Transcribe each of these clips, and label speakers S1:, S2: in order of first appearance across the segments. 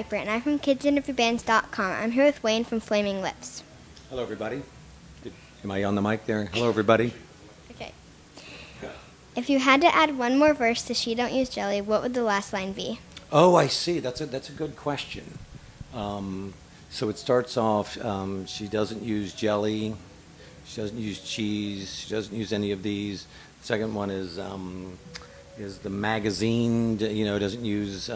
S1: Piper, and I'm from KidsInterviewBands.com. I'm here with Wayne from Flaming Lips.
S2: Hello, everybody. Am I on the mic there? Hello, everybody.
S1: Okay. If you had to add one more verse to She Don't Use Jelly, what would the last line be?
S2: Oh, I see. That's a good question. So it starts off, she doesn't use jelly, she doesn't use cheese, she doesn't use any of these. The second one is the magazine, doesn't use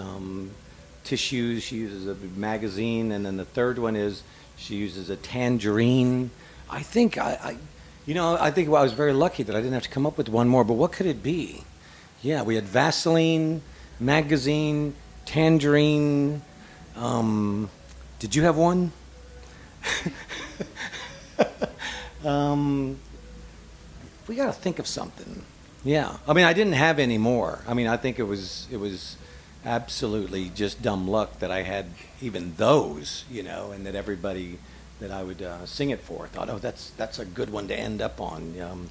S2: tissues, she uses a magazine. And then the third one is she uses a tangerine. I think I was very lucky that I didn't have to come up with one more, but what could it be? Yeah, we had Vaseline, magazine, tangerine. Did you have one? We got to think of something. Yeah, I mean, I didn't have any more. I mean, I think it was absolutely just dumb luck that I had even those, and that everybody that I would sing it for thought, oh, that's a good one to end up on.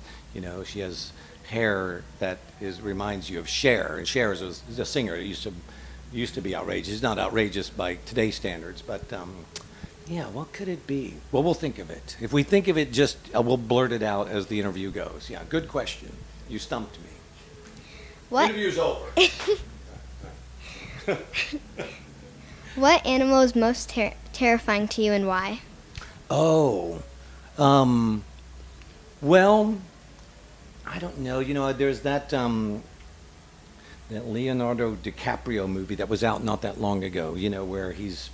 S2: She has hair that reminds you of Cher, and Cher is a singer that used to be outrageous. It's not outrageous by today's standards, but yeah, what could it be? Well, we'll think of it. If we think of it, just we'll blurt it out as the interview goes. Yeah, good question. You stumped me.
S1: What?
S2: Interview's over.
S1: What animal is most terrifying to you and why?
S2: Oh, well, I don't know. There's that Leonardo DiCaprio movie that was out not that long ago. Where he's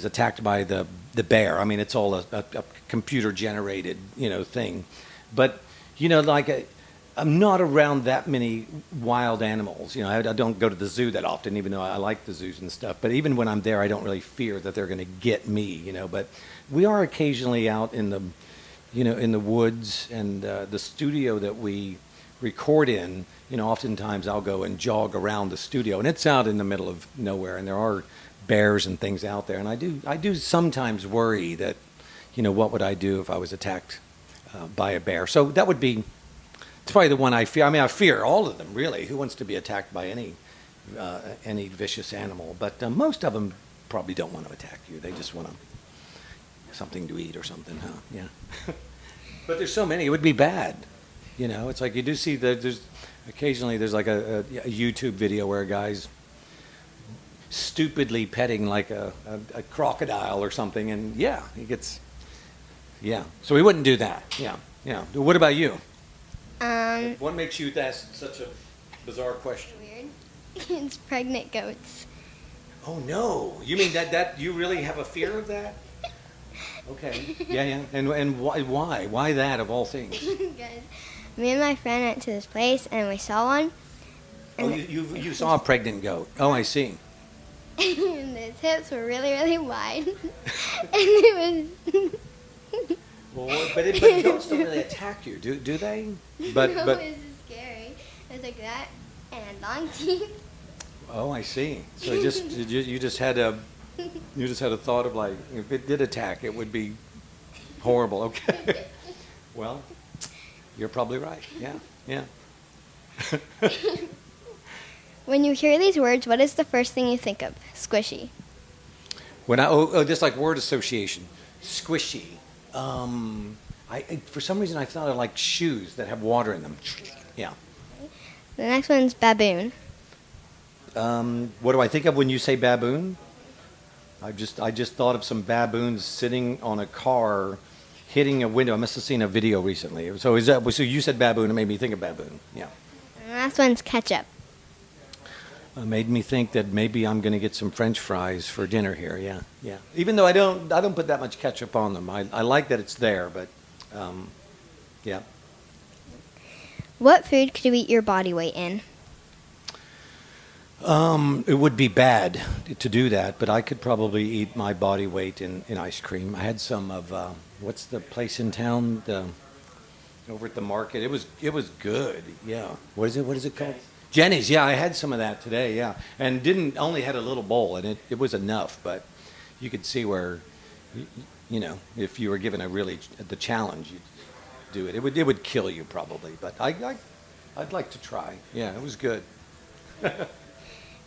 S2: attacked by the bear. I mean, it's all a computer generated thing, but I'm not around that many wild animals. I don't go to the zoo that often, even though I like the zoos and stuff. But even when I'm there, I don't really fear that they're going to get me. But we are occasionally out in the woods, and the studio that we record in. Oftentimes I'll go and jog around the studio, and it's out in the middle of nowhere, and there are bears and things out there. And I do sometimes worry that, what would I do if I was attacked by a bear? So that would be. It's probably the one I fear. I mean, I fear all of them, really. Who wants to be attacked by any vicious animal? But most of them probably don't want to attack you. They just want something to eat or something, huh? Yeah. But there's so many. It would be bad. It's like you do see that there's like a YouTube video where a guy's stupidly petting like a crocodile or something, and yeah, he gets. Yeah. So we wouldn't do that. Yeah. Yeah. What about you? What makes you ask such a bizarre question?
S1: Weird. It's pregnant goats.
S2: Oh no! You mean that you really have a fear of that? Okay. Yeah. And why? Why that of all things?
S1: Because me and my friend went to this place and we saw one.
S2: Oh, you saw a pregnant goat. Oh, I see.
S1: And his hips were really, really wide. And it was.
S2: Well, but goats don't really attack you, do they? But
S1: no, it was scary. It was like that and long teeth.
S2: Oh, I see. So you just had a thought of like, if it did attack, it would be horrible. Okay. Well, you're probably right. Yeah.
S1: When you hear these words, what is the first thing you think of? Squishy.
S2: Just like word association, squishy. For some reason I thought of like shoes that have water in them. Yeah.
S1: The next one's baboon.
S2: What do I think of when you say baboon? I just thought of some baboons sitting on a car, hitting a window. I must have seen a video recently. So so you said baboon, it made me think of baboon. Yeah.
S1: And the last one's ketchup.
S2: Made me think that maybe I'm going to get some French fries for dinner here. Yeah. Even though I don't put that much ketchup on them. I like that it's there, but yeah.
S1: What food could you eat your body weight in?
S2: It would be bad to do that, but I could probably eat my body weight in ice cream. I had some of what's the place in town? Over at the market. It was good. Yeah. What is it called? Jenny's, yeah, I had some of that today, yeah, and only had a little bowl, and it was enough, but you could see where, if you were given the challenge, you'd do it. It would kill you probably, but I'd like to try. Yeah, it was good.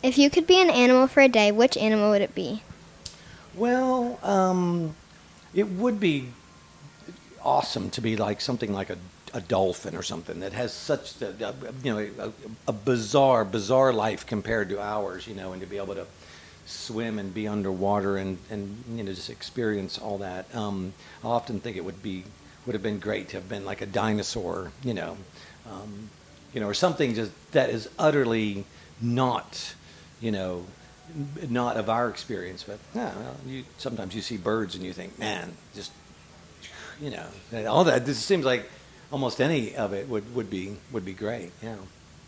S1: If you could be an animal for a day, which animal would it be?
S2: Well, it would be awesome to be like something like a dolphin or something that has such a bizarre life compared to ours, and to be able to swim and be underwater and just experience all that. I often think it would have been great to have been like a dinosaur, or something just that is utterly not, you know, not of our experience. But sometimes you see birds and you think, man, just all that. This seems like almost any of it would be great. Yeah,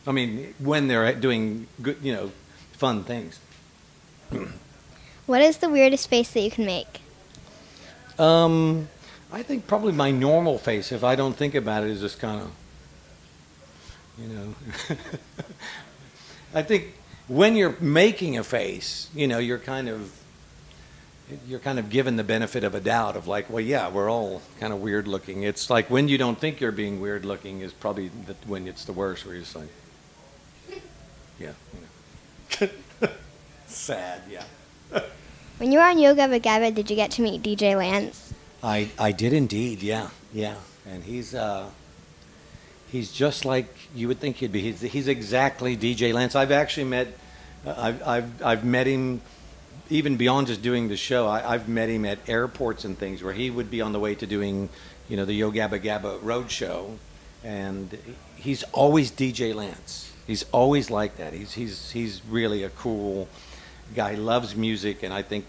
S2: I mean when they're doing good, fun things.
S1: What is the weirdest face that you can make?
S2: I think probably my normal face, if I don't think about it, is just kind of, I think when you're making a face, you're kind of given the benefit of a doubt of like, well, yeah, we're all kind of weird looking. It's like when you don't think you're being weird looking is probably when it's the worst, where you're just like, yeah, sad, yeah.
S1: When you were on Yoga Vagaba, did you get to meet DJ Lance?
S2: I did indeed, yeah, and he's just like you would think he'd be. He's exactly DJ Lance. I've actually met, I've met him even beyond just doing the show. I've met him at airports and things where he would be on the way to doing, the Yo Gabba Gabba road show, and he's always DJ Lance. He's always like that. He's really a cool guy. He loves music, and I think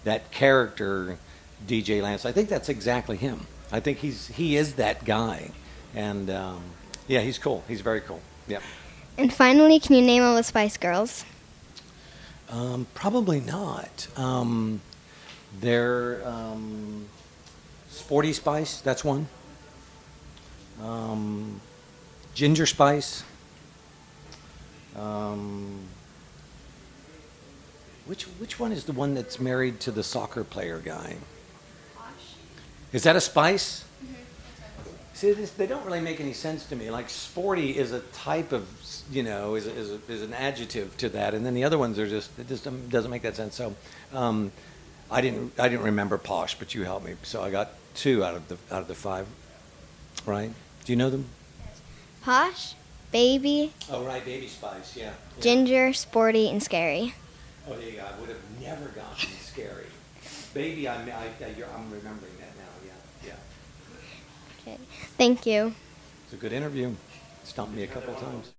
S2: that character, DJ Lance, I think that's exactly him. I think he is that guy, and yeah, he's cool. He's very cool. Yeah.
S1: And finally, can you name all the Spice Girls?
S2: Probably not. They're Sporty Spice. That's one. Ginger Spice. Which one is the one that's married to the soccer player guy? Is that a spice? Mm-hmm. See, they don't really make any sense to me. Like sporty is a type of, is an adjective to that, and then the other ones are just doesn't make that sense. So, I didn't remember posh, but you helped me. So I got 2 out of the 5. Right? Do you know them?
S1: Posh, Baby.
S2: Oh right, Baby Spice. Yeah.
S1: Ginger, Sporty, and Scary.
S2: Oh, there you go. I would have never gotten Scary. Baby, I'm remembering that now. Yeah.
S1: Okay. Thank you.
S2: It's a good interview. Stumped me a couple of times.